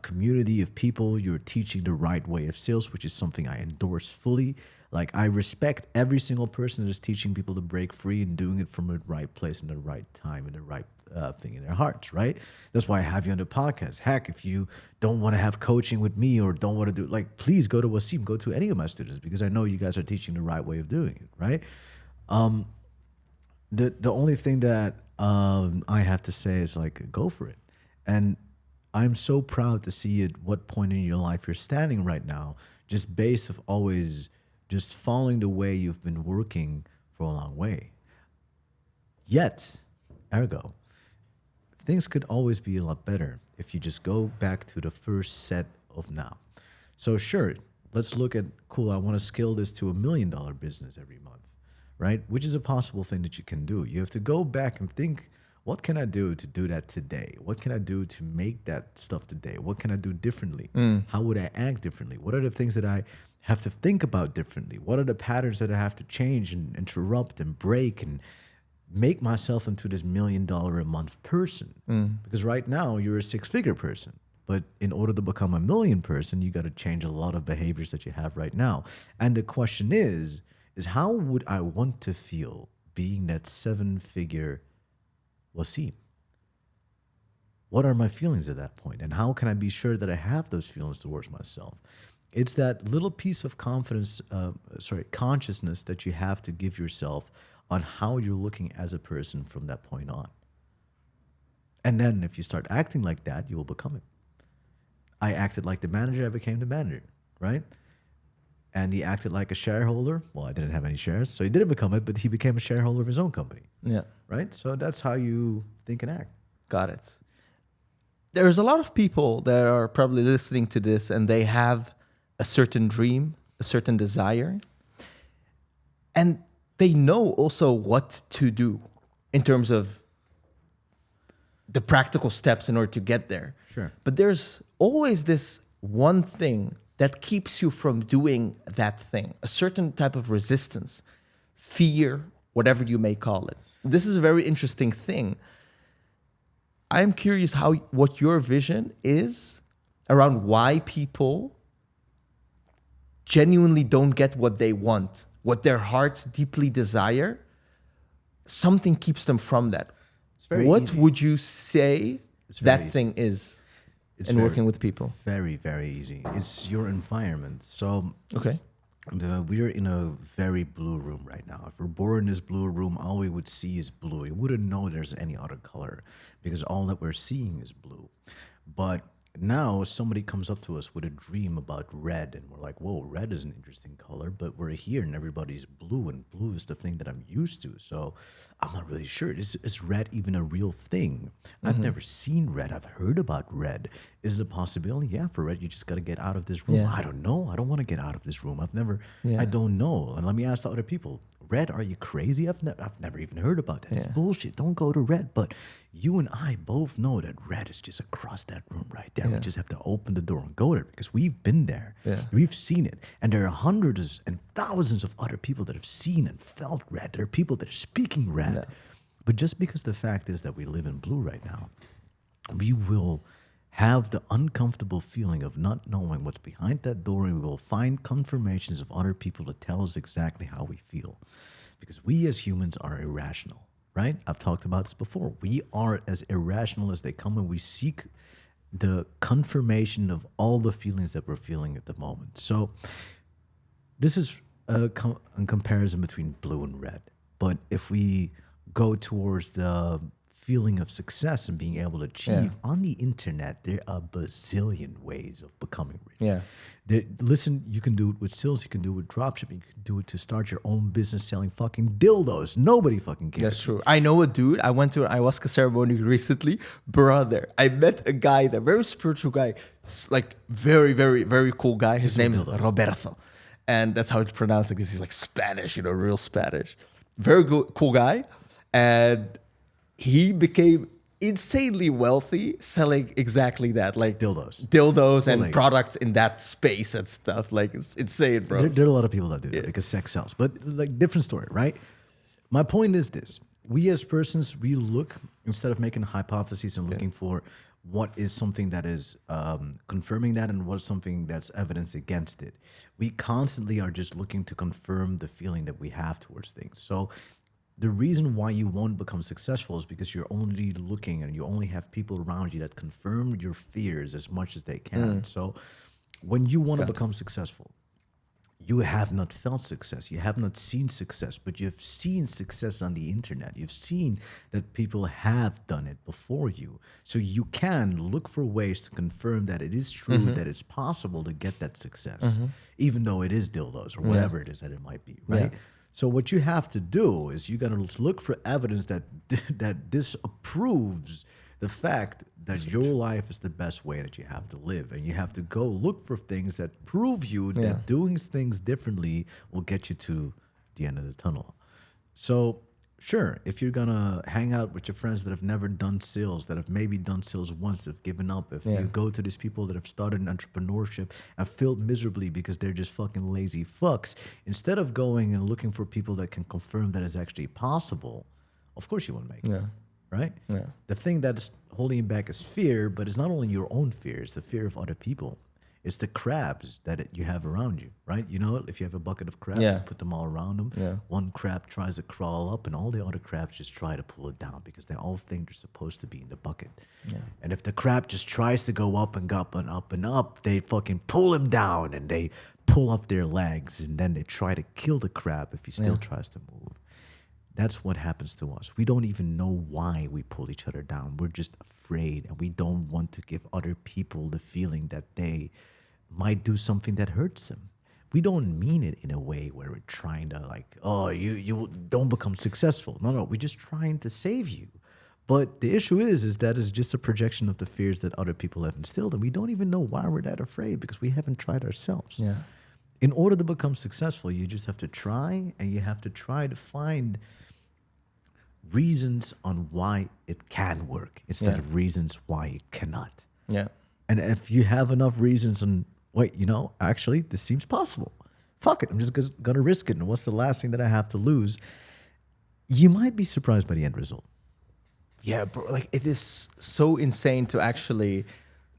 community of people. You're teaching the right way of sales, which is something I endorse fully. Like I respect every single person that is teaching people to break free and doing it from the right place and the right time and the right thing in their hearts, right? That's why I have you on the podcast. Heck, if you don't want to have coaching with me or don't want to do like, please go to Wassim, go to any of my students because I know you guys are teaching the right way of doing it, right? The only thing that I have to say is like, go for it. And I'm so proud to see at what point in your life you're standing right now, just based of always just following the way you've been working for a long way. Yet, ergo, things could always be a lot better if you just go back to the first set of now. So sure, let's look at, cool, I want to scale this to $1 million business every month, right? Which is a possible thing that you can do. You have to go back and think, what can I do to do that today? What can I do to make that stuff today? What can I do differently? How would I act differently? What are the things that I have to think about differently? What are the patterns that I have to change and interrupt and break and make myself into this $1 million a month person? Because right now you're a 6-figure person. But in order to become a million person, you got to change a lot of behaviors that you have right now. And the question is how would I want to feel being that 7-figure Wassim? What are my feelings at that point? And how can I be sure that I have those feelings towards myself? It's that little piece of consciousness that you have to give yourself on how you're looking as a person from that point on. And then if you start acting like that, you will become it. I acted like the manager, I became the manager, right? And he acted like a shareholder. Well, I didn't have any shares, so he didn't become it, but he became a shareholder of his own company, Yeah. right? So that's how you think and act. Got it. There's a lot of people that are probably listening to this and they have a certain dream, a certain desire, and they know also what to do in terms of the practical steps in order to get there. Sure. But there's always this one thing that keeps you from doing that thing, a certain type of resistance, fear, whatever you may call it. This is a very interesting thing. I'm curious what your vision is around why people genuinely don't get what they want, what their hearts deeply desire. Something keeps them from that. What easy. would you say that easy. thing is It's in very, working with people? Very, very easy. It's your environment. So Okay. we're in a very blue room right now. If we're born in this blue room, all we would see is blue. We wouldn't know there's any other color because all that we're seeing is blue. But now somebody comes up to us with a dream about red, and we're like, whoa, red is an interesting color, but we're here and everybody's blue, and blue is the thing that I'm used to. So I'm not really sure. Is red even a real thing? I've never seen red. I've heard about red. Is it a possibility? Yeah, for red, you just got to get out of this room. Yeah. I don't know. I don't want to get out of this room. Yeah. I don't know. And let me ask the other people. Red, are you crazy? I've never even heard about that. It's bullshit. Don't go to red. But you and I both know that red is just across that room right there. Yeah. We just have to open the door and go there because we've been there. Yeah. We've seen it. And there are hundreds and thousands of other people that have seen and felt red. There are people that are speaking red. Yeah. But just because the fact is that we live in blue right now, we will have the uncomfortable feeling of not knowing what's behind that door, and we will find confirmations of other people to tell us exactly how we feel. Because we as humans are irrational, right? I've talked about this before. We are as irrational as they come, and we seek the confirmation of all the feelings that we're feeling at the moment. So this is a comparison between blue and red. But if we go towards the feeling of success and being able to achieve on the internet, there are a bazillion ways of becoming rich. Yeah. Listen, you can do it with sales, you can do it with dropshipping, you can do it to start your own business selling fucking dildos. Nobody fucking cares. That's true. I know a dude. I went to an ayahuasca ceremony recently. Brother, I met a guy, the very spiritual guy, like very, very, very cool guy. His name is Roberto. And that's how it's pronounced because he's like Spanish, real Spanish. Very good, cool guy. And he became insanely wealthy selling exactly that, like dildos and products in that space and stuff. Like, it's insane, bro. There are a lot of people that do that because sex sells, but like different story, right? My point is this: we as persons, we look, instead of making hypotheses and looking for what is something that is confirming that and what is something that's evidence against it, we constantly are just looking to confirm the feeling that we have towards things. So the reason why you won't become successful is because you're only looking and you only have people around you that confirm your fears as much as they can. So when you want to become successful, you have not felt success. You have not seen success, but you've seen success on the internet. You've seen that people have done it before you. So you can look for ways to confirm that it is true, that it's possible to get that success, even though it is dildos or whatever it is that it might be, right? Yeah. So what you have to do is you got to look for evidence that that disapproves the fact that your life is the best way that you have to live, and you have to go look for things that prove you that doing things differently will get you to the end of the tunnel. So sure, if you're gonna hang out with your friends that have never done sales, that have maybe done sales once, have given up, if you go to these people that have started an entrepreneurship and failed miserably because they're just fucking lazy fucks, instead of going and looking for people that can confirm that it's actually possible, of course you want to make it. Right? Yeah. The thing that's holding you back is fear, but it's not only your own fear, it's the fear of other people. It's the crabs that you have around you, right? You know, if you have a bucket of crabs, you put them all around them. One crab tries to crawl up, and all the other crabs just try to pull it down because they all think they're supposed to be in the bucket. And if the crab just tries to go up and up and up and up, they fucking pull him down and they pull up their legs, and then they try to kill the crab if he still tries to move. That's what happens to us. We don't even know why we pull each other down. We're just afraid, and we don't want to give other people the feeling that they might do something that hurts them. We don't mean it in a way where we're trying to like, oh, you don't become successful. No, we're just trying to save you. But the issue is that it's just a projection of the fears that other people have instilled, and we don't even know why we're that afraid because we haven't tried ourselves. Yeah. In order to become successful, you just have to try, and you have to try to find reasons on why it can work instead of reasons why it cannot. Yeah. And if you have enough reasons on, wait, actually, this seems possible. Fuck it, I'm just going to risk it. And what's the last thing that I have to lose? You might be surprised by the end result. Yeah, bro. Like, it is so insane to actually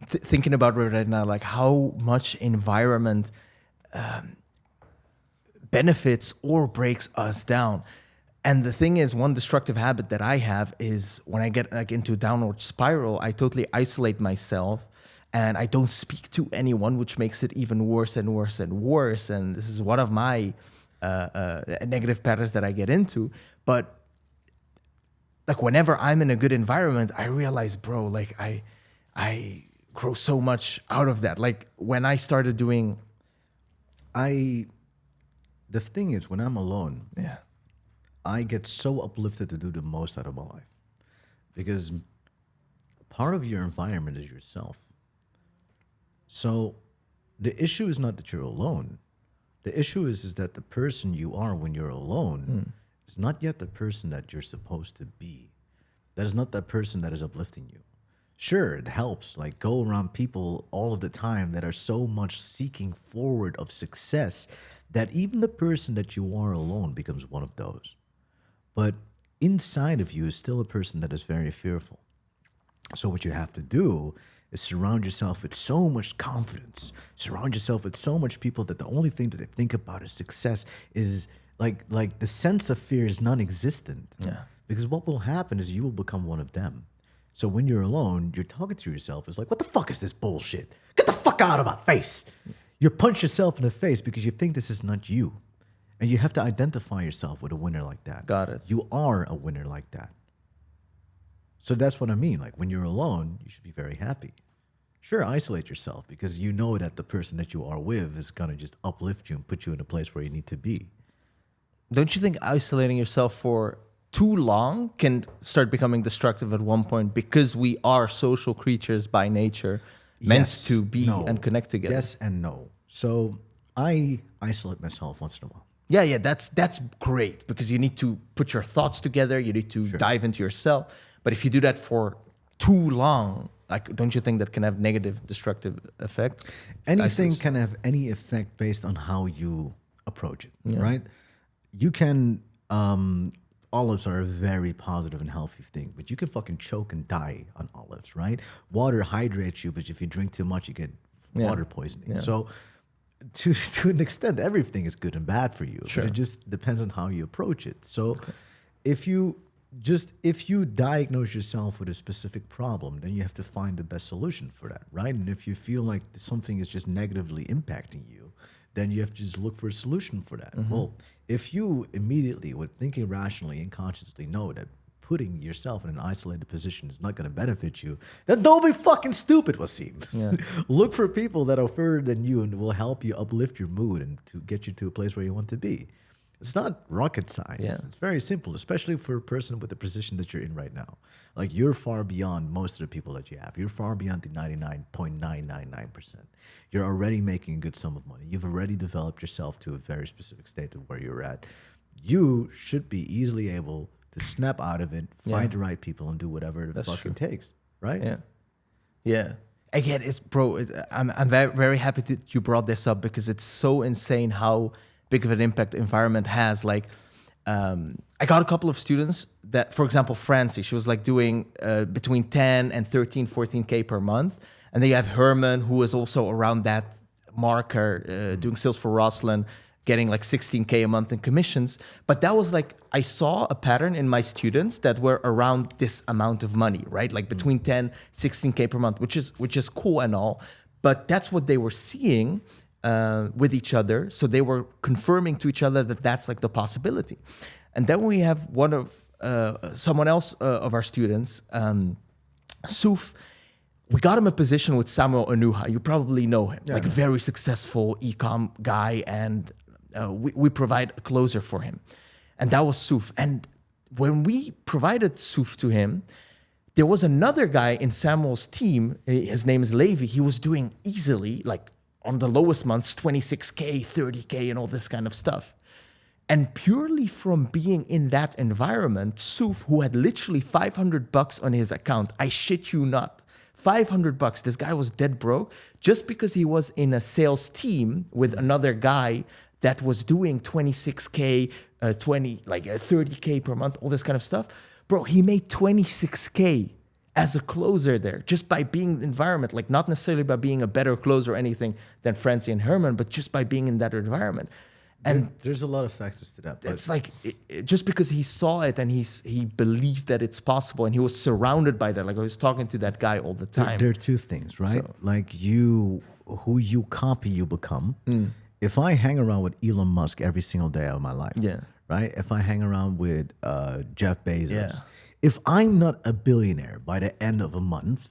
thinking about it right now, like how much environment benefits or breaks us down. And the thing is, one destructive habit that I have is when I get like into a downward spiral, I totally isolate myself and I don't speak to anyone, which makes it even worse and worse and worse. And this is one of my negative patterns that I get into. But like whenever I'm in a good environment, I realize, bro, like I grow so much out of that. Like when I started doing, the thing is, when I'm alone, yeah, I get so uplifted to do the most out of my life because part of your environment is yourself. So the issue is not that you're alone. The issue is that the person you are when you're alone is not yet the person that you're supposed to be. That is not that person that is uplifting you. Sure, it helps. Like go around people all of the time that are so much seeking forward of success that even the person that you are alone becomes one of those. But inside of you is still a person that is very fearful. So what you have to do is surround yourself with so much confidence. Surround yourself with so much people that the only thing that they think about is success is like the sense of fear is non-existent. Yeah. Because what will happen is you will become one of them. So when you're alone, you're talking to yourself. It's like, what the fuck is this bullshit? Get the fuck out of my face. You punch yourself in the face because you think this is not you. And you have to identify yourself with a winner like that. Got it. You are a winner like that. So that's what I mean. Like when you're alone, you should be very happy. Sure, isolate yourself because you know that the person that you are with is going to just uplift you and put you in a place where you need to be. Don't you think isolating yourself for too long can start becoming destructive at one point because we are social creatures by nature, meant to be and connect together? Yes and no. So I isolate myself once in a while. Yeah, that's great because you need to put your thoughts together. You need to dive into yourself. But if you do that for too long, like, don't you think that can have negative, destructive effects? Anything can have any effect based on how you approach it, right? You can, olives are a very positive and healthy thing, but you can fucking choke and die on olives, right? Water hydrates you, but if you drink too much, you get water poisoning. Yeah. So to an extent, everything is good and bad for you. Sure. But it just depends on how you approach it. So if you diagnose yourself with a specific problem, then you have to find the best solution for that, right? And if you feel like something is just negatively impacting you, then you have to just look for a solution for that. Well, if you immediately, with thinking rationally and consciously, know that putting yourself in an isolated position is not going to benefit you, then don't be fucking stupid, Wassim. Yeah. Look for people that are further than you and will help you uplift your mood and to get you to a place where you want to be. It's not rocket science. Yeah. It's very simple, especially for a person with the position that you're in right now. Like, you're far beyond most of the people that you have. You're far beyond the 99.999%. You're already making a good sum of money. You've already developed yourself to a very specific state of where you're at. You should be easily able to snap out of it, find the right people, and do whatever the fucking takes, right? Yeah. Yeah. Again, I'm very, very happy that you brought this up because it's so insane how big of an impact environment has. Like, I got a couple of students that, for example, Francie, she was like doing between 10 and 13, 14K per month. And then you have Herman, who is also around that marker, doing sales for Rosslyn, getting like 16K a month in commissions. But that was like, I saw a pattern in my students that were around this amount of money, right? Like between 10, 16K per month, which is cool and all. But that's what they were seeing with each other. So they were confirming to each other that that's like the possibility. And then we have one of someone else of our students, Suf. We got him a position with Samuel Anuha. You probably know him, like very successful e-com guy, and we provide a closer for him. And that was Suf. And when we provided Suf to him, there was another guy in Samuel's team. His name is Levi. He was doing easily, like on the lowest months, 26K, 30K, and all this kind of stuff. And purely from being in that environment, Suf, who had literally $500 on his account, I shit you not, $500. This guy was dead broke just because he was in a sales team with another guy that was doing 26K, 30K per month, all this kind of stuff. Bro, he made 26K as a closer there just by being in the environment, like not necessarily by being a better closer or anything than Francie and Herman, but just by being in that environment. And there's a lot of factors to that. It's like just because he saw it and he believed that it's possible and he was surrounded by that. Like I was talking to that guy all the time. There are two things, right? So, like who you copy, you become. If I hang around with Elon Musk every single day of my life, right? If I hang around with Jeff Bezos, if I'm not a billionaire by the end of a month,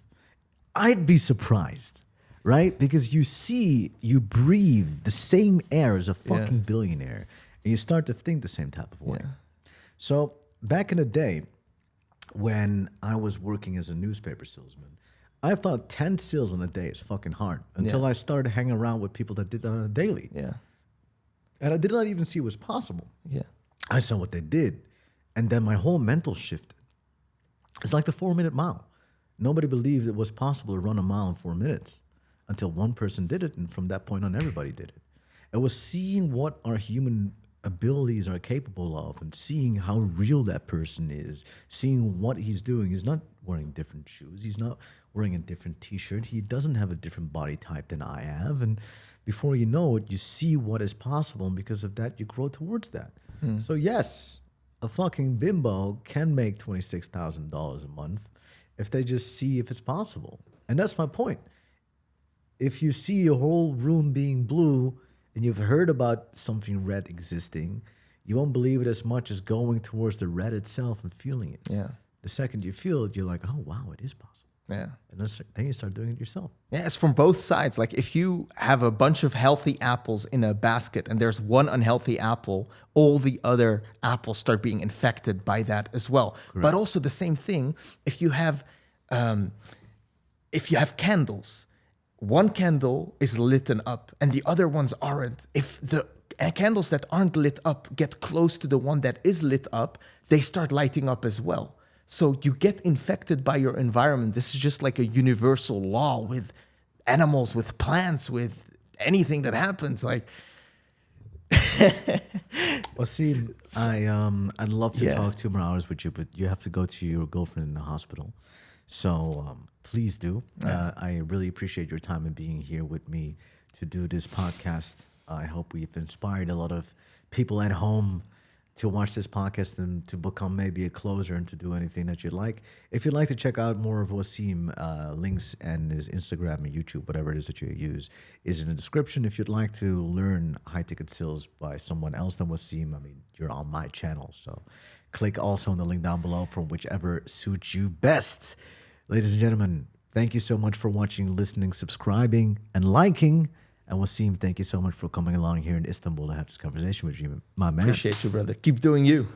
I'd be surprised. Right? Because you breathe the same air as a fucking billionaire, and you start to think the same type of way. So back in the day, when I was working as a newspaper salesman, I thought 10 sales in a day is fucking hard until I started hanging around with people that did that on a daily. And I did not even see it was possible. I saw what they did, and then my whole mental shifted. It's like the 4-minute mile. Nobody believed it was possible to run a mile in 4 minutes. Until one person did it, and from that point on, everybody did it. It was seeing what our human abilities are capable of and seeing how real that person is, seeing what he's doing. He's not wearing different shoes. He's not wearing a different T-shirt. He doesn't have a different body type than I have. And before you know it, you see what is possible, and because of that, you grow towards that. So yes, a fucking bimbo can make $26,000 a month if they just see if it's possible. And that's my point. If you see your whole room being blue and you've heard about something red existing, you won't believe it as much as going towards the red itself and feeling it. The second you feel it, you're like, oh, wow, it is possible. And then you start doing it yourself. It's from both sides. Like if you have a bunch of healthy apples in a basket and there's one unhealthy apple, all the other apples start being infected by that as well. Correct. But also the same thing, if you have candles, one candle is lit up and the other ones aren't. If the candles that aren't lit up get close to the one that is lit up, they start lighting up as well. So you get infected by your environment. This is just like a universal law with animals, with plants, with anything that happens. Like, Wassim, I'd love to talk 2 more hours with you, but you have to go to your girlfriend in the hospital. So please do. I really appreciate your time and being here with me to do this podcast. I hope we've inspired a lot of people at home to watch this podcast and to become maybe a closer and to do anything that you'd like. If you'd like to check out more of Wassim, links and his Instagram and YouTube, whatever it is that you use, is in the description. If you'd like to learn high-ticket sales by someone else than Wassim, I mean, you're on my channel. So click also on the link down below from whichever suits you best. Ladies and gentlemen, thank you so much for watching, listening, subscribing, and liking. And Wassim, thank you so much for coming along here in Istanbul to have this conversation with you, my man. Appreciate you, brother. Keep doing you.